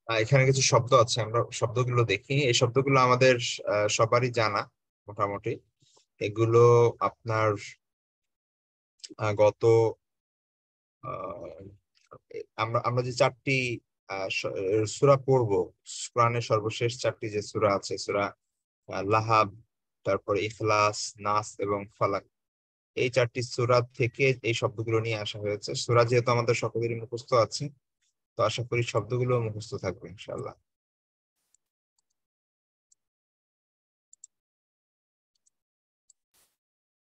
এখানে কিছু শব্দ আছে, আমরা শব্দগুলো দেখি। এই শব্দগুলো আমাদের সবারই জানা মোটামুটি। এগুলো আপনার গত আহ, আমরা আমরা যে চারটি সূরা পড়বো, কোরআনের সর্বশেষ চারটি যে সূরা আছে, সূরা লাহাব, তারপরে ইখলাস, নাস এবং ফালাক, এই চারটি সূরা থেকে এই শব্দগুলো নিয়ে আসা হয়েছে। সূরা যেহেতু আমাদের সকলেরই মুখস্থ আছে, তো আশা করি শব্দগুলো মুখস্থ থাকবে ইনশাআল্লাহ।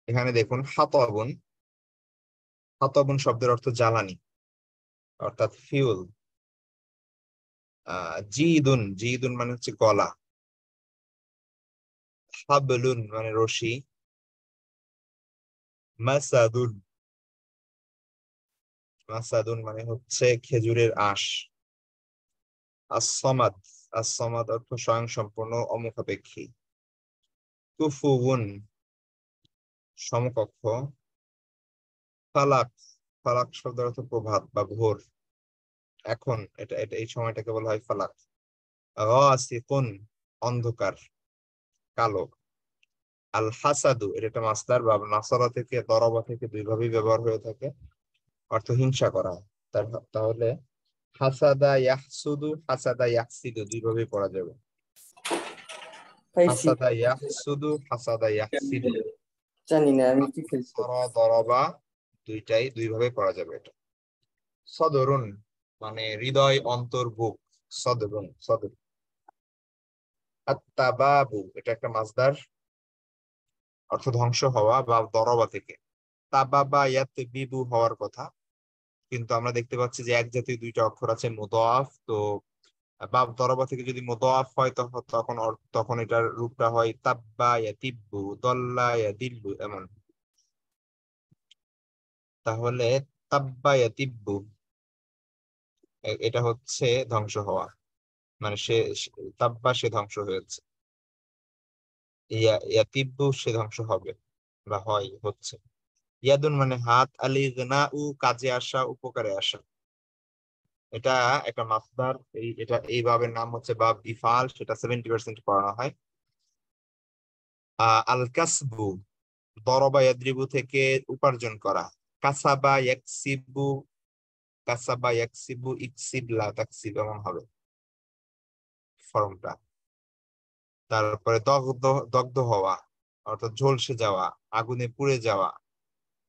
এখানে দেখুন হাতাবুন। হাতাবুন শব্দের অর্থ জ্বালানি, অর্থাৎ ফিউল। জিদুন, জিদুন মানে হচ্ছে গলা। হাবলুন মানে রশি। মাসাদুন, মাসাদুন মানে হচ্ছে খেজুরের আঁশ। আসসামাদ, আসসামাদ অর্থ স্বয়ং সম্পূর্ণ, অমুখাপেক্ষী। কুফুউন সমকক্ষ। ফালাক, ফালাক শব্দের অর্থ প্রভাত বা ভোর, এখন এটা এটা এই সময়টাকে বলা হয় ফালাক। গাসিকুন অন্ধকার, কালো। আল হাসাদু, এটা একটা মাসদার বা নাসারা থেকে, দরাবা থেকে দুই ভাবেই ব্যবহার হয়ে থাকে, অর্থ হিংসা করা। তাহলে হাসাদা ইয়াহসুদু, হাসাদা ইয়াহসিদু দুই ভাবেই পড়া যাবে। পাইছি। হাসাদা ইয়াহসুদু, হাসাদা ইয়াহসিদু। জানি না আমি কি ফেলছি। দরাবা দুইটাই দুই ভাবে পড়া যাবে এটা। সদরুন মানে হৃদয়, অন্তর, বুক। সদরুন, সদর। আত্তাবাবু, এটা একটা মাসদার, অর্থ ধ্বংস হওয়া বা দরবা থেকে। তাবাবা ইয়াতবিবু হওয়ার কথা, কিন্তু আমরা দেখতে পাচ্ছি যে এক জাতীয় দুইটা অক্ষর আছে মুদাফ, তো বাব দরবা থেকে যদি মুদাফ হয় তখন তখন তখন এটার রূপটা হয় তাব্বা ইয়াতিব্বু, দল্লা ইয়াদিল্লু, এমন। তাহলে তাব্বা ইয়াতিব্বু এটা হচ্ছে ধ্বংস হওয়া, মানে তাব্বা সে ধ্বংস হয়েছে, ইয়াতিব্বু সে ধ্বংস হবে বা হয়, হচ্ছে। ইয়াদুন মানে হাত। আলি গনা উ কাজে আসা, উপকারে আসা, এটা একটা মাসদার। এই বাবের নাম হচ্ছে বাব ইফাল, সেটা 70% পড়ানো হয়। আল কাসবু দরবা ইয়াদ্রিবু থেকে উপার্জন করা। কাসাবা ইয়াকসিবু, কাসাবা ইয়াকসিবু ইকসিব লা তাকসিব, এমন হবে ফর্মটা। তারপরে দগ্ধ, দগ্ধ হওয়া অর্থাৎ ঝলসে যাওয়া, আগুনে পুড়ে যাওয়া,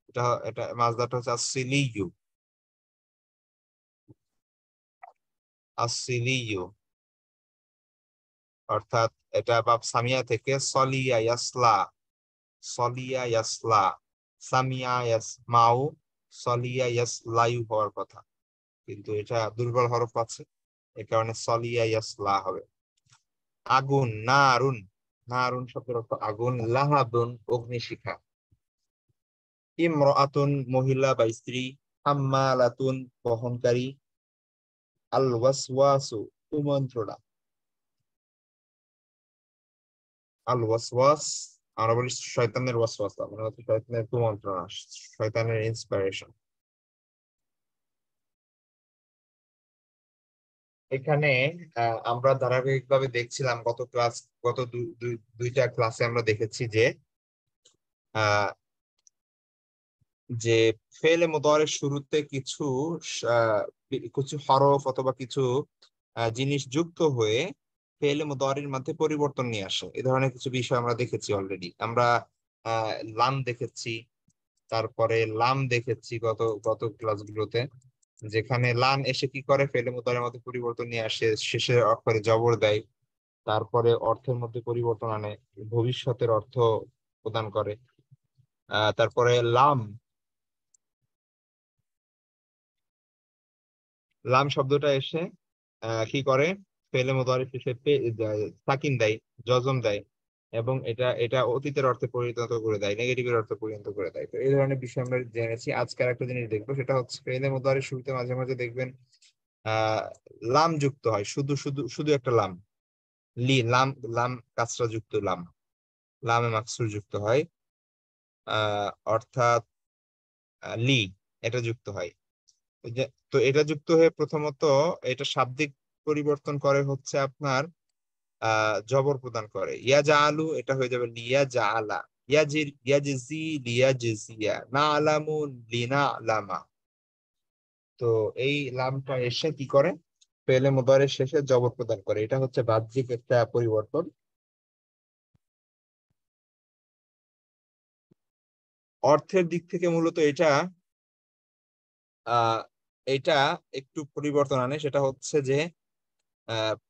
এটা এটা মাসদারটা হচ্ছে আসিলিয়ু, আসিলিয়ু, অর্থাৎ এটা বাব সামিয়া থেকে সলিয়া ইয়াসলা, সলিয়া ইয়াসলা, সামিয়া ইয়াসমাউ, সলিয়া ইয়াসলায়ু হওয়ার কথা, কিন্তু এটা দুর্বল হরফ আছে, এ কারণে সলিয়া ইয়াসলা হবে। আগুন, নারুন, নারুন শব্দের অর্থ আগুন। লাহাবুন অগ্নিশিখা। ইমরাতুন মহিলা বা স্ত্রী। হাম্মালাতুন বহনকারী। আল ওয়াসওয়াসু কুমন্ত্রণা। আল ওয়াসওয়াস আমরা বলি শয়তানের ওয়াসওয়াসা, মানে হচ্ছে শয়তানের কুমন্ত্রণা, শয়তানের ইন্সপিরেশন। এখানে আমরা ধারাবাহিকভাবে দেখছিলাম গত ক্লাস, গত দুইটা ক্লাসে আমরা দেখেছি যে আহ, যে ফেলে মুদারের শুরুতে কিছু আহ, কিছু হরফ অথবা কিছু জিনিস যুক্ত হয়ে ফেলে মুদারির মধ্যে পরিবর্তন নিয়ে আসে। এই ধরনের কিছু বিষয় আমরা দেখেছি অলরেডি। আমরা লাম দেখেছি, তারপরে লাম দেখেছি গত গত ক্লাসগুলোতে, যেখানে লাম এসে কি করে, ফেলে মুদারের মধ্যে পরিবর্তন নিয়ে আসে, শেষের অক্ষরে জবর দেয়, তারপরে অর্থের মধ্যে পরিবর্তন আনে, ভবিষ্যতের অর্থ প্রদান করে। তারপরে লাম, লাম শব্দটা এসে কি করে, ফেলে মুদারি শেষে সাকিন দেয়, জজম দেয়, এবং এটা এটা অতীতের অর্থে পরিণত করে দেয়, নেগেটিভের অর্থে পরিণত করে দেয়। তো এই ধরনের বিষয় আমরা জেনেছি। আজকে একটা জিনিস দেখবো, সেটা হচ্ছে ফেলে মুদারির শুরুতে মাঝে মাঝে দেখবেন আহ লাম যুক্ত হয়, শুধু শুধু শুধু একটা লাম, লাম, লাম কাসরা যুক্ত লাম, লামে মাকসুর যুক্ত হয়, অর্থাৎ লি, এটা যুক্ত হয়। তো এটা যুক্ত হয়ে প্রথমত এটা শাব্দিক পরিবর্তন করে হচ্ছে আপনার জবর প্রদান করে। ইয়াজআলু এটা হয়ে যাবে লিয়াজআলা, ইয়াজজি লিয়াজজিয়া, নাআলামু লিনাআলামা। তো এই লামটা এসে কি করে, ফেলে মুদারের শেষে জবর প্রদান করে। এটা হচ্ছে বাহ্যিক একটা পরিবর্তন। অর্থের দিক থেকে মূলত এটা আহ এটা একটু পরিবর্তন আনে। সেটা হচ্ছে যে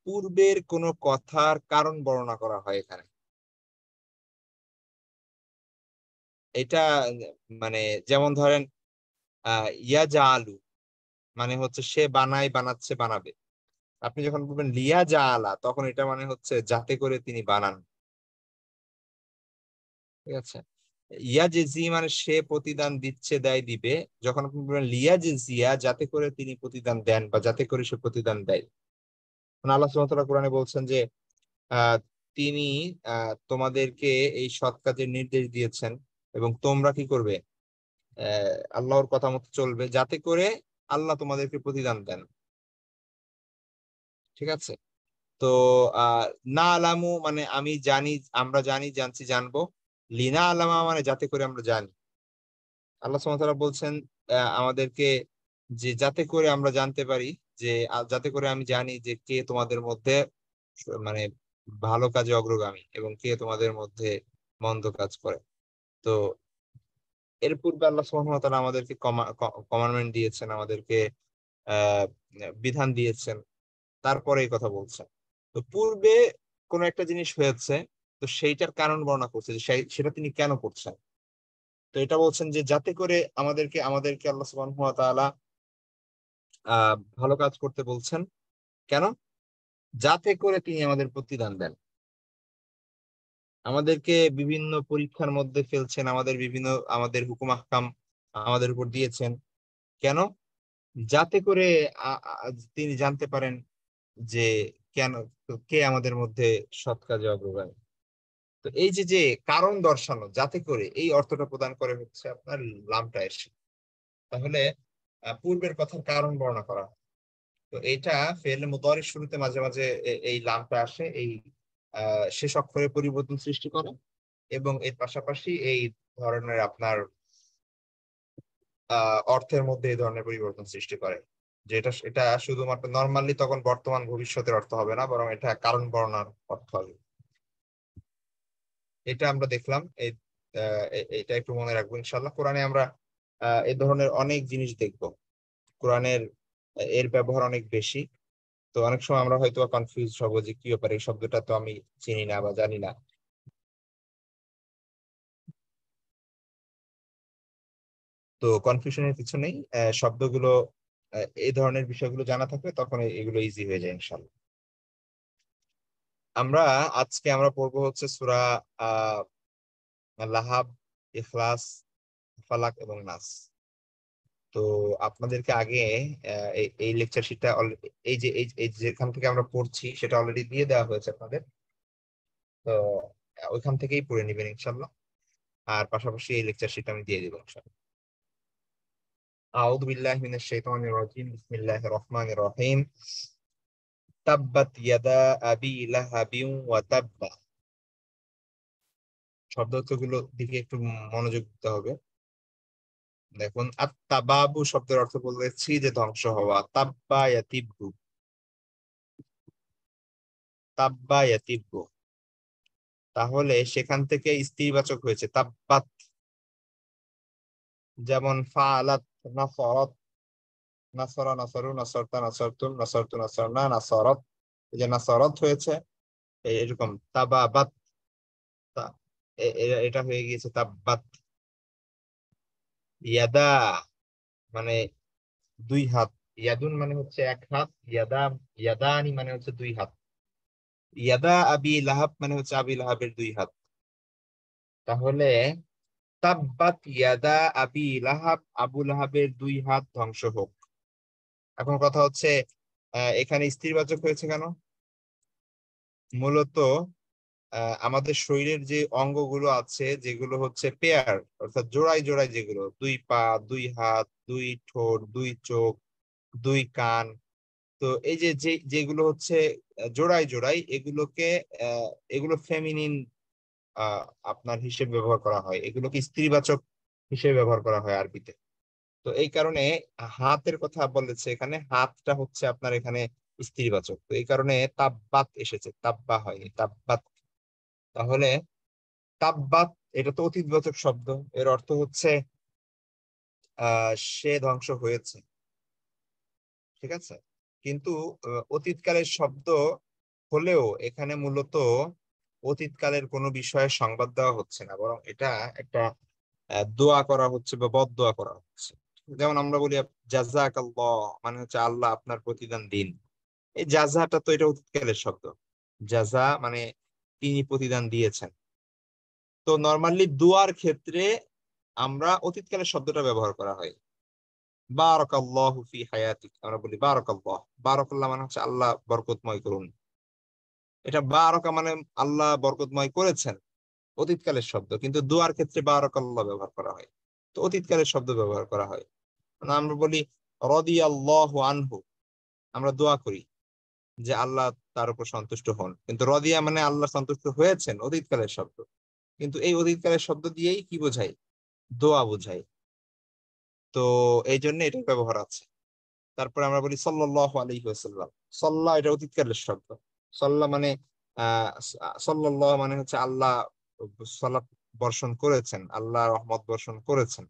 পূর্বের কোনো কথার কারণ বর্ণনা করা হয় এখানে। এটা মানে যেমন ধরেন ইয়াজা আলু মানে হচ্ছে সে বানায়, বানাচ্ছে, বানাবে। আপনি যখন বলবেন লিয়া জা আলা, তখন এটা মানে হচ্ছে যাতে করে তিনি বানান। ঠিক আছে। ইয়া যে জি মানে সে প্রতিদান দিচ্ছে, দেয়, দিবে। যখন আপনি বলবেন লিয়া যে জিয়া, যাতে করে তিনি প্রতিদান দেন বা যাতে করে সে প্রতিদান দেয়। মানে আল্লাহ সুবহানাহু ওয়া তাআলা কোরআনে বলছেন যে আহ তিনি তোমাদেরকে এই সৎ কাজের নির্দেশ দিয়েছেন এবং তোমরা কি করবে, আল্লাহর কথা মতো চলবে যাতে করে আল্লাহ তোমাদেরকে প্রতিদান দেন। ঠিক আছে। তো আহ না আলামু মানে আমি জানি, আমরা জানি, জানছি, জানবো। লিনা আলামা মানে যাতে করে আমরা জানি। আল্লাহ সুবহানাহু ওয়া তাআলা বলছেন আমাদেরকে যে যাতে করে আমরা জানতে পারি, যে যাতে করে আমি জানি যে কে তোমাদের মধ্যে মানে ভালো কাজে অগ্রগামী এবং কে তোমাদের মধ্যে মন্দ কাজ করে। তো এর পূর্বে আল্লাহ সুবহানাহু ওয়া তাআলা আমাদেরকে কমান্ডমেন্ট দিয়েছেন, আমাদেরকে আহ বিধান দিয়েছেন, তারপরে এই কথা বলছেন। তো পূর্বে কোন একটা জিনিস হয়েছে, তো সেইটার কারণ বর্ণনা করছে যে সেটা তিনি কেন করছেন। তো এটা বলছেন যে যাতে করে আমাদেরকে আল্লাহ সুবহানাহু ওয়া তাআলা ভালো কাজ করতে বলছেন। কেন? যাতে করে তিনি আমাদের প্রতিদান দেন। আমাদেরকে বিভিন্ন পরীক্ষার মধ্যে ফেলছেন, আমাদের হুকুম আহকাম আমাদের উপর দিয়েছেন। কেন? যাতে করে তিনি জানতে পারেন যে কেন, কে আমাদের মধ্যে সৎ কাজে অগ্রগামী। তো এই যে যে কারণ দর্শানো, যাতে করে, এই অর্থটা প্রদান করে হচ্ছে আপনার লামটা এসে। তাহলে পূর্বের কথার কারণ বর্ণনা করা হয়। তো এটা ফেল মুদারির শুরুতে মাঝে মাঝে এই লামটা আসে, এই শেষ অক্ষরে পরিবর্তন সৃষ্টি করে। এবং এর পাশাপাশি এই ধরনের আপনার অর্থের মধ্যে এই ধরনের পরিবর্তন সৃষ্টি করে। যেটা এটা শুধুমাত্র নর্মালি তখন বর্তমান ভবিষ্যতের অর্থ হবে না, বরং এটা কারণ বর্ণনার অর্থ হবে। এটা আমরা দেখলাম। এটা একটু মনে রাখবো ইনশাল্লাহ। কোরআনে আমরা এই ধরনের অনেক জিনিস দেখব। কোরআনের এর ব্যবহার অনেক বেশি। তো অনেক সময় আমরা হয়তো কনফিউজ হব যে কি ব্যাপারে, এই শব্দটা তো আমি চিনি না বা জানি না। তো কনফিউশনের কিছু নেই। শব্দগুলো এই ধরনের বিষয়গুলো জানা থাকলে তখন এগুলো ইজি হয়ে যায় ইনশাল্লাহ। আমরা আজকে পড়বো হচ্ছে সূরা আহ লাহাব, ইখলাস, ফালাক এবং নাস। তো আপনাদেরকে আগে এই লেকচার শিটটা এই যেখান থেকে আমরা পড়ছি সেটা অলরেডি দিয়ে দেওয়া হয়েছে আপনাদের। তো ওইখান থেকেই পড়ে নিবেন ইনশাল্লাহ। আর পাশাপাশি এই লেকচার শিট আমি দিয়ে দিব ইনশাল্লাহ। আউযু বিল্লাহি মিনাশ শাইতানির রাজিম, বিসমিল্লাহির রহমানির রহিম। তাব্বাত ইয়াদা আবি লাহাবিন ওয়া তাব্বা। শব্দগুলো দিকে একটু মনোযোগ দিতে হবে। দেখুন, আত্তাবাবু শব্দের অর্থ বলেছি যে ধ্বংস হওয়া। তাব্বা ইয়াতিব্বু, তাব্বা ইয়াতিব্বু। তাহলে সেখান থেকে স্ত্রীবাচক হয়েছে তাব্বাত। যেমন ফাআলাত, নাসরাত, নাসরা, নাসরু, নাসরতা, নাসরতুম, নাসরতু, নাসরনা, নাসরাত। এই যে নাসরাত হয়েছে, এরকম তাবাবাত, এটা হয়ে গিয়েছে তাব্বাত। ইয়াদা মানে দুই হাত। ইয়াদুন মানে হচ্ছে এক হাত। ইয়াদানি মানে হচ্ছে দুই হাত। ইয়াদা আবি লাহাব মানে হচ্ছে আবি লাহাবের দুই হাত। তাহলে তাব্বাত ইয়াদা আবি লাহাব, আবু লাহাবের দুই হাত ধ্বংস হোক। এখন কথা হচ্ছে এখানে স্ত্রীবাচক হয়েছে কেন? মূলত আমাদের শরীরের যে অঙ্গগুলো আছে, যেগুলো হচ্ছে পেয়ার, অর্থাৎ জোড়ায় জোড়ায়, যেগুলো দুই পা, দুই হাত, দুই ঠোঁট, দুই চোখ, দুই কান, তো এই যে যেগুলো হচ্ছে জোড়ায় জোড়ায় এগুলোকে এগুলো ফেমিনিন আপনার হিসেবে ব্যবহার করা হয়, এগুলোকে স্ত্রীবাচক হিসেবে ব্যবহার করা হয় আরবিতে। তো এই কারণে হাতের কথা বলেছে এখানে, হাতটা হচ্ছে আপনার এখানে স্ত্রীবাচক, তো এই কারণে তাব্বাত এসেছে, তাব্বা হয়নি, তাব্বাত। তাহলে তাব্বাত এটা তো অতীতবাচক শব্দ, এর অর্থ হচ্ছে সে ধ্বংস হয়েছে, ঠিক আছে। কিন্তু অতীতকালের শব্দ হলেও এখানে মূলত অতীতকালের কোনো বিষয়ে সংবাদ দেওয়া হচ্ছে না, বরং এটা একটা দোয়া করা হচ্ছে বা বদদোয়া করা হচ্ছে। যেমন আমরা বলি জাযাকাল্লাহ, মানে হচ্ছে আল্লাহ আপনার প্রতিদান দিন। এই জাযাটা তো এটা অতীতকালের শব্দ, জাযা মানে তিনি প্রতিদান দিয়েছেন। তো নর্মালি দোয়ার ক্ষেত্রে আমরা অতীতকালের শব্দটা ব্যবহার করা হয়। বারাকাল্লাহু ফি হায়াতিক, আমরা বলি বারাকাল্লাহ, বারাকাল্লাহ মানে হচ্ছে আল্লাহ বরকতময় করুন। এটা বারাকা মানে আল্লাহ বরকতময় করেছেন, অতীতকালের শব্দ, কিন্তু দোয়ার ক্ষেত্রে বারাকাল্লাহ ব্যবহার করা হয়, তো অতীতকালের শব্দ ব্যবহার করা হয়। মানে আমরা বলি রাদিয়াল্লাহু আনহু, আমরা দোয়া করি যে আল্লাহ তার উপর সন্তুষ্ট হন, কিন্তু রদিয়া মানে আল্লাহ সন্তুষ্ট হয়েছেন, অতীতকালের শব্দ। কিন্তু এই অতীতকালের শব্দ দিয়েই কি বোঝায়, দোয়া বোঝায়। তো এই জন্য এটা ব্যবহার আছে। তারপরে আমরা বলি সাল্লাল্লাহু আলাইহি ওয়াসাল্লাম, সাল্লাহ এটা অতীতকালের শব্দ। সাল্লাহ মানে সাল্লাল্লাহ মানে হচ্ছে আল্লাহ সালাত বর্ষণ করেছেন, আল্লাহ রহমত বর্ষণ করেছেন।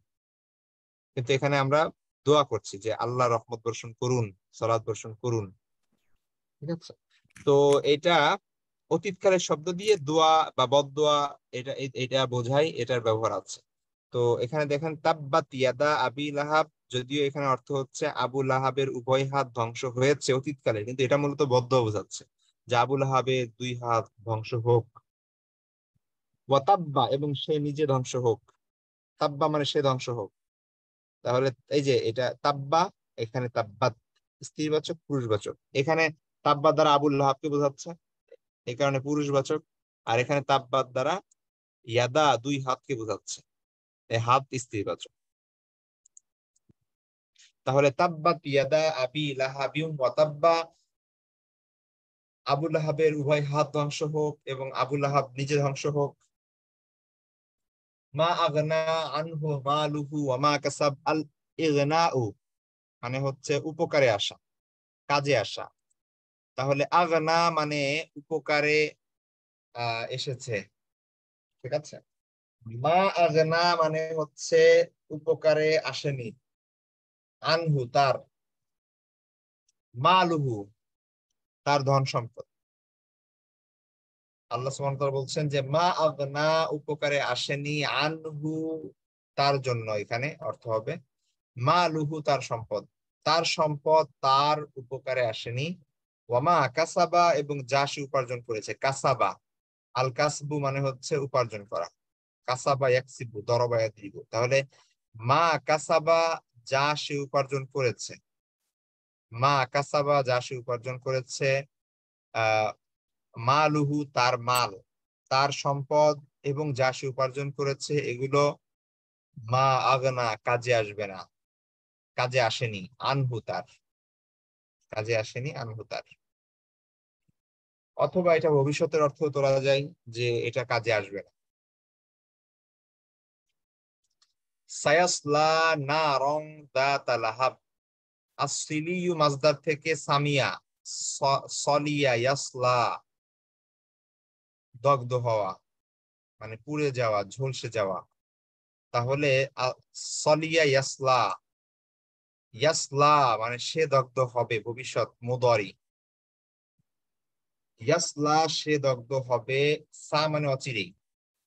কিন্তু এখানে আমরা দোয়া করছি যে আল্লাহ রহমত বর্ষণ করুন, সালাত বর্ষণ করুন, ঠিক আছে। তো এটা অতীতকালের শব্দ দিয়ে দোয়া বা বদদোয়া, এটা বোঝায়, এটার ব্যবহার আছে। তো এখানে দেখেন তাব্বাত ইয়াদা আবি লাহাব, যদিও এখানে অর্থ হচ্ছে আবু লাহাবের উভয় হাত ধ্বংস হয়েছে অতীতকালে, কিন্তু এটা মূলত বদদোয়া বোঝাচ্ছে যে আবু লাহাবের দুই হাত ধ্বংস হোক। ওয়াতাব্বা, এবং সে নিজে ধ্বংস হোক। তাব্বা মানে সে ধ্বংস হোক। তাহলে এই যে এটা তাব্বা, এখানে তাব্বাত স্ত্রীবাচক পুরুষবাচক। এখানে তাব্বা দ্বারা আবুল লাহাবকে বোঝাচ্ছে, এই কারণে পুরুষবাচক। আর এখানে তাব্বাত দ্বারা ইয়াদা দুই হাতকে বোঝাচ্ছে, এই হাত স্ত্রীবাচক। তাহলে তাব্বাত ইয়াদা আবি লাহাবিউম ওয়া তাব্বা, আবু লাহাবের উভয় হাত ধ্বংস হোক এবং আবু লাহাব নিজে ধ্বংস হোক। মা আগনা আনহু মালুহু ওয়া মা কাসাব, আল ইগনাউ মানে হচ্ছে উপকারে আসা, কাজে আসা। তাহলে আগনা মানে উপকারে এসেছে, ঠিক আছে। মা আগনা মানে হচ্ছে উপকারে আসেনি, আনহু তার, মালুহু তার ধন সম্পদ। আল্লাহ সুবহানাহু ওয়া তাআলা বলছেন যে মা আগনা উপকারে আসেনি, আনহু তার জন্য, এখানে অর্থ হবে মালুহু তার সম্পদ, তার সম্পদ তার উপকারে আসেনি। ওয়ামা কাসাবা এবং যা সে উপার্জন করেছে, কাসাবা, আল কাসবু মানে হচ্ছে উপার্জন করা, কাসাবা ইয়াকসিবু দরবা ইয়াদরিবু। তাহলে মা কাসাবা যা সে উপার্জন করেছে, মা কাসাবা যা সে উপার্জন করেছে, আহ মালুহু তার মাল, তার সম্পদ এবং যা সে উপার্জন করেছে এগুলো মা আগনা কাজে আসবে না, কাজে আসেনি, আনহু তার, কাজে আসেনি আনহু তার। অথবা এটা ভবিষ্যতের অর্থ তোলা যায় যে এটা কাজে আসবে না। সায়াসলা নারং যাতা লাহাব, আসলিয়ু মাজদার থেকে সামিয়া, সলিয়া ইয়াসলা দগ্ধ হওয়া মানে পুড়ে যাওয়া, ঝলসে যাওয়া। তাহলে সলিয়া ইয়াসলা, ইয়াসলা মানে সে দগ্ধ হবে, ভবিষ্যৎ মুদারি, ইয়াসলা সে দগ্ধ হবে, সা মানে অচিরেই।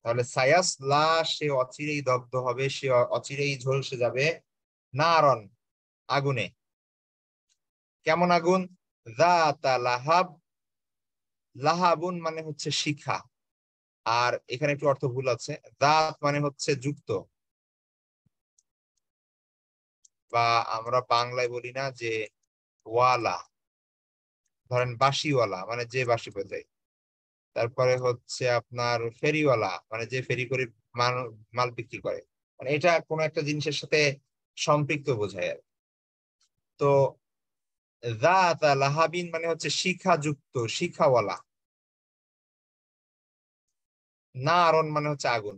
তাহলে সায়াসলা সে অচিরেই দগ্ধ হবে, সে অচিরেই ঝলসে যাবে, নারন আগুনে। কেমন আগুন, যাতা লাহাব, লাহাবুন মানে হচ্ছে শিখা। আর এখানে একটু অর্থ ভুল আছে, দাঁত মানে হচ্ছে যুক্ত, বা আমরা বাংলায় বলি না যে ওয়ালা, ধরেন বাঁশিওয়ালা মানে যে বাঁশি বাজায়। তারপরে হচ্ছে আপনার ফেরিওয়ালা মানে যে ফেরি করে মাল মাল বিক্রি করে, মানে এটা কোনো একটা জিনিসের সাথে সম্পৃক্ত বোঝায় আর। তো যাতা লাহাবিন মানে হচ্ছে শিখাযুক্ত, শিখাওয়ালা। নারন মানে হচ্ছে আগুন।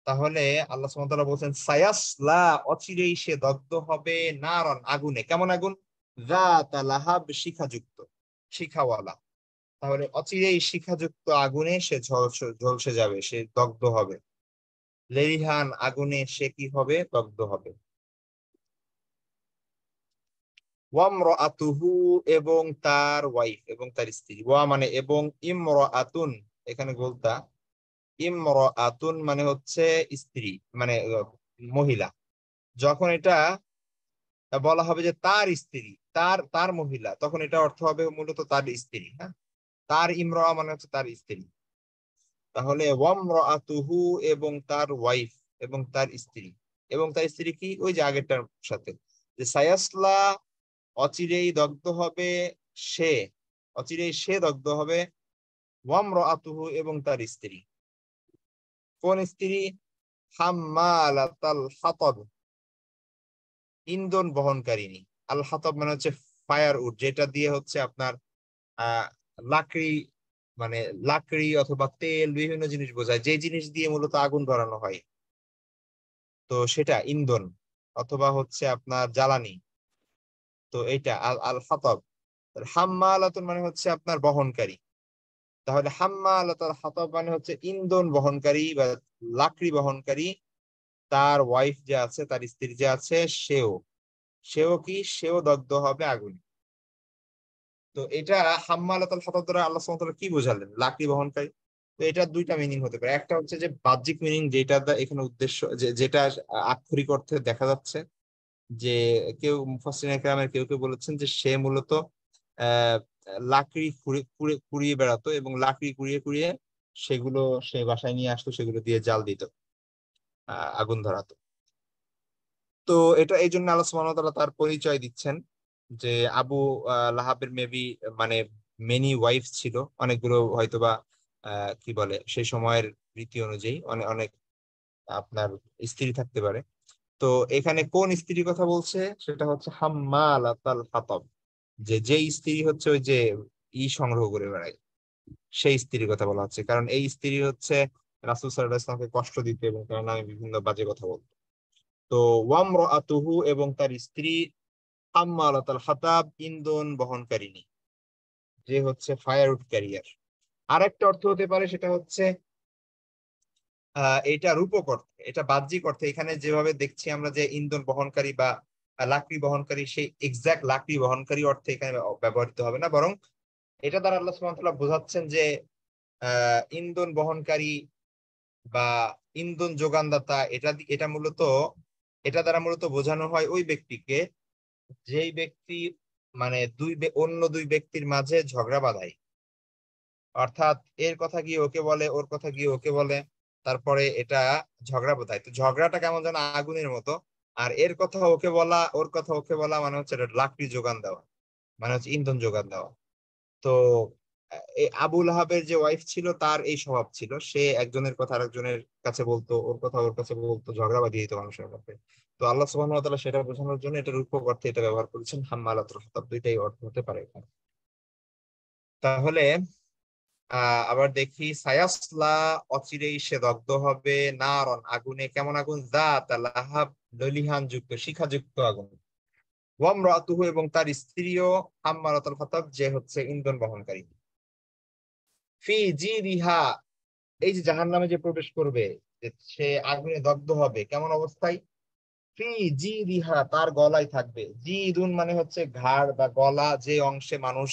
তাহলে আল্লাহ সুবহানাহু ওয়া তাআলা বলছেন সায়াসলা, অচিরেই সে দগ্ধ হবে, নারন আগুনে। কেমন আগুন? যাতা লাহাব, শিখাযুক্ত, শিখাওয়ালা। তাহলে অচিরেই শিখাযুক্ত আগুনে সে ঝলসে যাবে, সে দগ্ধ হবে। লেলিহান আগুনে সে কি হবে? দগ্ধ হবে। ওয়ামরাআতুহু, এবং তার ওয়াইফ, এবং তার স্ত্রী। ওয়া মানে এবং, ইমরাআতুন এখানে বলতা, ইমরাআতুন মানে হচ্ছে স্ত্রী, মানে মহিলা। যখন এটা বলা হবে যে তার স্ত্রী, তার তার মহিলা, তখন এটা অর্থ হবে মূলত তার স্ত্রী। হ্যাঁ, তার ইমরা মানে হচ্ছে তার স্ত্রী। তাহলে ওয়ামরাআতুহু, এবং তার ওয়াইফ, এবং তার স্ত্রী। এবং তার স্ত্রী কি? ওই যে আগেরটার সাথে, যে সায়াসলা, অচিরেই দগ্ধ হবে সে, অচিরেই সে দগ্ধ হবে। ওয়ামরাআতুহু, এবং তার স্ত্রী। কোন স্ত্রী? হাম্মালাতাল হাতাব, ইন্ধন বহনকারিনী। আল হাতাব মানে হচ্ছে ফায়ার উড, যেটা দিয়ে হচ্ছে আপনার আহ লাকড়ি, মানে লাকড়ি অথবা তেল, বিভিন্ন জিনিস বোঝায়, যে জিনিস দিয়ে মূলত আগুন ধরানো হয়। তো সেটা ইন্ধন অথবা হচ্ছে আপনার জ্বালানি। তো এইটা আল আল হাতাব। হাম্মালাতুন মানে হচ্ছে আপনার বহনকারী। তাহলে হাম্মালাতুল হাতাব মানে হচ্ছে ইন্ধন বহনকারী বা লাকড়ি বহনকারী। তার ওয়াইফ যে আছে, তার স্ত্রী যে আছে, সেও, সেও কি? সেও দগ্ধ হবে আগুনে। তো এটা হাম্মালাতুল হাতাব দ্বারা আল্লাহ সুবহানাহু ওয়া তাআলা কি বোঝালেন? লাকড়ি বহনকারী। তো এটার দুইটা মিনিং হতে পারে। একটা হচ্ছে যে বাহ্যিক মিনিং, যেটা এখানে উদ্দেশ্য, যেটা আক্ষরিক অর্থে দেখা যাচ্ছে, যে কেউ মুফাসসিরিনে কেরামের কেউ কেউ বলেছেন যে সে মূলত আহ লাকড়ি কুড়িয়ে বেড়াতো, এবং লাকড়ি কুড়িয়ে কুড়িয়ে সেগুলো সে বাসায় নিয়ে আসতো, সেগুলো দিয়ে জাল দিত, আগুন ধরাতো। তো এটা এই জন্য আল্লাহ সুবহানাহু ওয়া তাআলা তার পরিচয় দিচ্ছেন যে আবু লাহাবের মেবি, মানে মেনি ওয়াইফ ছিল, অনেকগুলো হয়তোবা কি বলে সেই সময়ের রীতি অনুযায়ী অনেক অনেক আপনার স্ত্রী থাকতে পারে। তো এখানে কোন স্ত্রীর কথা বলছে? সেটা হচ্ছে হাম্মালাতাল হাতাব, যে যেই স্ত্রী হচ্ছে ওই যে সংগ্রহ করে বেড়ায়, সেই স্ত্রীর কথা বলা হচ্ছে। কারণ এই স্ত্রী হচ্ছে রাসূল সাল্লাল্লাহু আলাইহি ওয়াসাল্লামকে কষ্ট দিত এবং তার নামে বিভিন্ন বাজে কথা বলতো। তো ওয়ামরাআতুহু, এবং তার স্ত্রী, হাম্মালাতাল হাতাব, ইন্ধন বহনকারিনী, যে হচ্ছে ফায়ার উড ক্যারিয়ার। আরেকটা অর্থ হতে পারে, সেটা হচ্ছে এটা রূপক অর্থে, এটা বাহ্যিক অর্থে। এখানে যেভাবে দেখছি আমরা যে ইন্ধন বহনকারী বা লাকড়ি বহনকারী, সেই এক্সাক্ট লাকড়ি বহনকারী অর্থে এখানে ব্যবহৃত হবে না, বরং এটা দ্বারা আল্লাহ সুবহানাহু ওয়া তাআলা বোঝাচ্ছেন যে ইন্ধন বহনকারী বা ইন্ধন যোগানদাতা। এটা মূলত, এটা দ্বারা মূলত বোঝানো হয় ওই ব্যক্তিকে, যেই ব্যক্তি মানে অন্য দুই ব্যক্তির মাঝে ঝগড়া বাঁধায়। অর্থাৎ এর কথা গিয়ে ওকে বলে, ওর কথা গিয়ে ওকে বলে, তারপরে এটা ঝগড়া বাঁধায়। তো ঝগড়াটা কেমন যেন আগুনের মতো। আর এর কথা ওকে বলা, ওর কথা ওকে বলা মানে হচ্ছে এটা লাকড়ি যোগান দেওয়া, মানে হচ্ছে ইন্ধন যোগান দেওয়া। তো এই আবুল আহাবের যে ওয়াইফ ছিল, তার এই স্বভাব ছিল, সে একজনের কথা আরেকজনের কাছে বলতো, ওর কথা ওর কাছে বলতো, ঝগড়া বাঁধিয়ে দিত মানুষের মধ্যে। তো আল্লাহ সুবহানাহু ওয়া তাআলা সেটা বোঝানোর জন্য এটা রূপক অর্থে এটা ব্যবহার করেছেন, হাম্মালাতুল হাতাব। দুইটাই অর্থ হতে পারে এখানে। তাহলে আবার দেখি, সায়াসলা, অচিরেই সে দগ্ধ হবে, নারন আগুনে। কেমন আগুন? যাত লাহাব, ললিহান যুক্ত, শিখাযুক্ত আগুন। ওয়ামরাতুহু, এবং তার স্ত্রীও, হাম্মালাতুল হাতাব, যে হচ্ছে ইন্ধন বহনকারী। ফি জিরিহা, এই যে জাহান্নামে যে প্রবেশ করবে, যে সে আগুনে দগ্ধ হবে, কেমন অবস্থায়? ফি জিরিহা, তার গলায় থাকবে। জিদুন মানে হচ্ছে ঘাড় বা গলা, যে অংশে মানুষ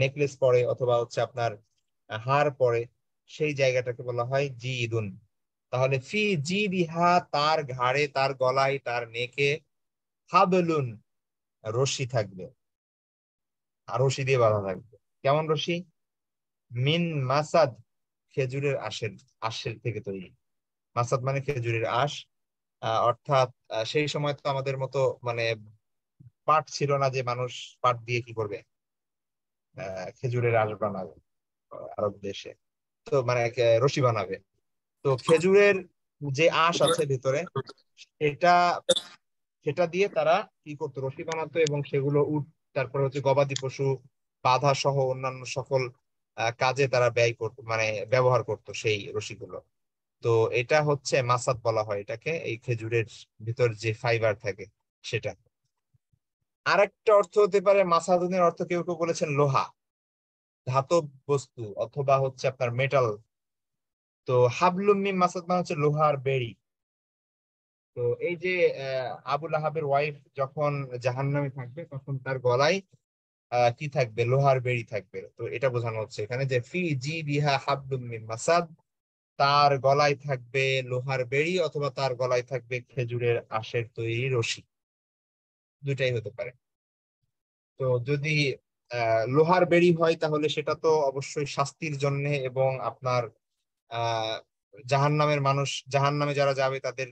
নেকলেস পরে অথবা হচ্ছে আপনার হার পরে, সেই জায়গাটাকে বলা হয় জিদুন। তাহলে ফি জিরিহা, তার ঘাড়ে, তার গলায়, তার নেকে, হাবলুন, রশি থাকবে, আর রশি দিয়ে বাঁধা থাকবে। কেমন রশি? মিন মাসাদ, খেজুরের আঁশের, আঁশের থেকে তৈরি। মাসাদ মানে খেজুরের আঁশ। অর্থাৎ সেই সময় তো আমাদের মতো মানে পাট ছিল না, যে মানুষ পাট দিয়ে কি করবে, খেজুরের আঁশ বানাবে আরব দেশে। তো মানে রশি বানাবে। তো খেজুরের যে আঁশ আছে ভিতরে, এটা, সেটা দিয়ে তারা কি করতো? রশি বানাতো, এবং সেগুলো উট তারপরে হচ্ছে গবাদি পশু বাঁধা সহ অন্যান্য সকল কাজে তারা ব্যয় করতো, মানে ব্যবহার করতো সেই রশিগুলো। তো এটা হচ্ছে মাসাদ বলা হয় এটাকে, এই খেজুরের ভিতর যে ফাইবার থাকে সেটা। আরেকটা অর্থ হতে পারে মাসাদুনের অর্থ, কেউ কেউ বলেছেন লোহা, ধাতব বস্তু, অথবা হচ্ছে আপনার মেটাল। তো হাবলুম মিন মাসাদ মানে হচ্ছে লোহার বেড়ি। তো এই যে আবুল আহাবের ওয়াইফ যখন জাহান্নামে থাকবে তখন তার গলায় কি থাকবে, লোহার বেড়ি থাকবে। তো এটা বোঝানো হচ্ছে এখানে যে ফি জি বিহা হাবলুম মিন মাসাদ, তার গলায় থাকবে লোহার বেড়ি, অথবা তার গলায় থাকবে খেজুরের আঁশের তৈরি রশি, দুইটাই হতে পারে। তো যদি লোহার বেড়ি হয় তাহলে সেটা তো অবশ্যই শাস্তির জন্য, এবং আপনার আহ জাহান্নামের মানুষ, জাহান্নামে যারা যাবে তাদের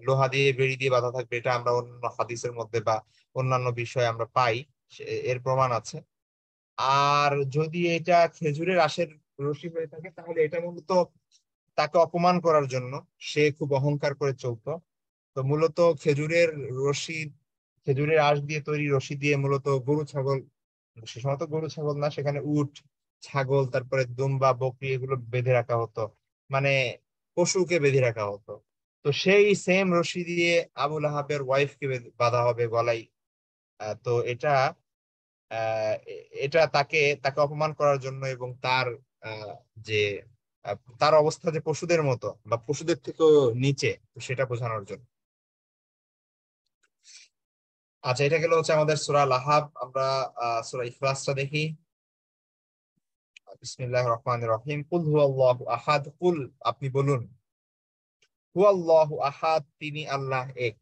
লোহা দিয়ে বেড়ি দিয়ে বাঁধা থাকবে, এটা আমরা অন্য হাদিসের মধ্যে বা অন্যান্য বিষয়ে আমরা পাই, এর প্রমাণ আছে। আর যদি এটা খেজুরের আঁশের রশি হয়ে থাকে তাহলে এটা মূলত তাকে অপমান করার জন্য, সে খুব অহংকার করে চলতো। তো মূলত খেজুরের রশি, খেজুরের আঁশ দিয়ে তৈরি রশি দিয়ে মূলত গরু ছাগল, সে সময় তো গরু ছাগল না, সেখানে উট, ছাগল, তারপরে দুম্বা, বকরি এগুলো বেঁধে রাখা হতো, মানে পশুকে বেঁধে রাখা হতো। তো সেই সেম রশি দিয়ে আবুল আহাবের ওয়াইফকে বাঁধা হবে গলায়। তো এটা এটা তাকে তাকে অপমান করার জন্য, এবং তার আহ, যে তার অবস্থা যে পশুদের মতো বা পশুদের থেকেও নিচে, তো সেটা বোঝানোর জন্য। আচ্ছা, এটা গেল হচ্ছে আমাদের সূরা লাহাব। আমরা সূরা ইখলাসটা দেখি। বিসমিল্লাহির রহমানির রহিম। কুল হুয়াল্লাহু আহাদ, কুল আপনি বলুন, হুয়াল্লাহু আহাদ তিনি আল্লাহ এক।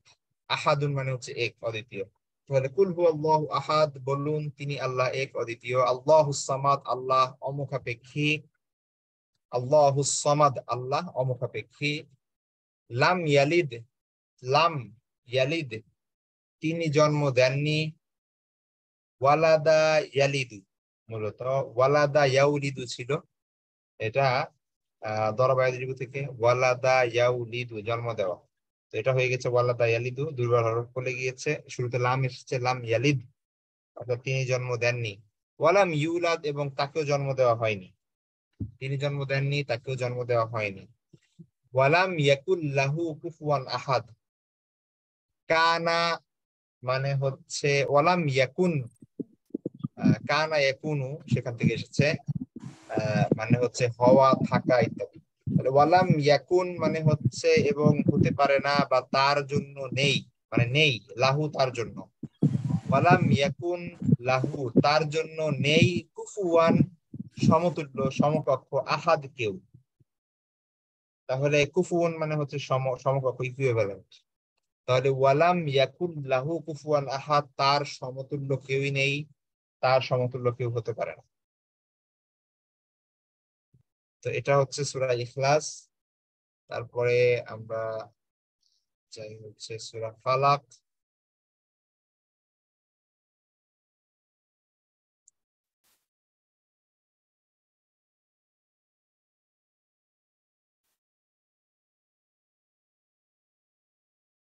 আহাদুন মানে হচ্ছে এক, অদ্বিতীয়। তাহলে কুল হুয়াল্লাহু আহাদ বলুন তিনি আল্লাহ এক, অদ্বিতীয়। আল্লাহুস সামাদ আল্লাহ অমুখাপেক্ষী। আল্লাহুস সামাদ আল্লাহ অমুখাপেক্ষী। লাম ইয়ালিদ, লাম ইয়ালিদ তিনি জন্ম দেননি। ওয়ালাদা ইয়ালিদু, মূলত ওয়ালাদা ইয়াউলিদু ছিল এটা, দরবায়ু থেকে ওয়ালাদা ইয়াউলিদু জন্ম দেওয়া। তো এটা হয়ে গেছে ওয়ালাদা ইয়ালিদু, দুর্বল হরফ পড়ে গিয়েছে, শুরুতে লাম এসেছে, লাম ইয়ালিদ অর্থাৎ তিনি জন্ম দেননি। ওয়ালাম ইউলাদ এবং তাকেও জন্ম দেওয়া হয়নি, তিনি জন্ম দেননি, তাকেও জন্ম দেওয়া হয়নি। ওয়ালাম ইয়াকুল লাহু কুফুয়ান আহাদ, কানা মানে হচ্ছে ওয়ালাম ইয়াকুন, কানা ইয়াকুনু সেখান থেকে এসেছে, মানে হচ্ছে হওয়া, থাকা ইত্যাদি। তাহলে ওয়ালাম ইয়াকুন মানে হচ্ছে এবং হতে পারে না, বা তার জন্য নেই, মানে নেই, লাহু তার জন্য। ওয়ালাম ইয়াকুন লাহু তার জন্য নেই, কুফুয়ান সমতুল্য, সমকক্ষ, আহাদ কেউ। তাহলে কুফুয়ান মানে হচ্ছে সমকক্ষ, ইকুইভ্যালেন্ট। তাহলে ওয়ালাম ইয়াকুন লাহু কুফুয়ান আহাদ, তার সমতুল্য কেউই নেই, তার সমতুল্য কেউ হতে পারে না। তো এটা হচ্ছে সূরা ইখলাস। তারপরে আমরা যাই হচ্ছে সূরা ফালাক।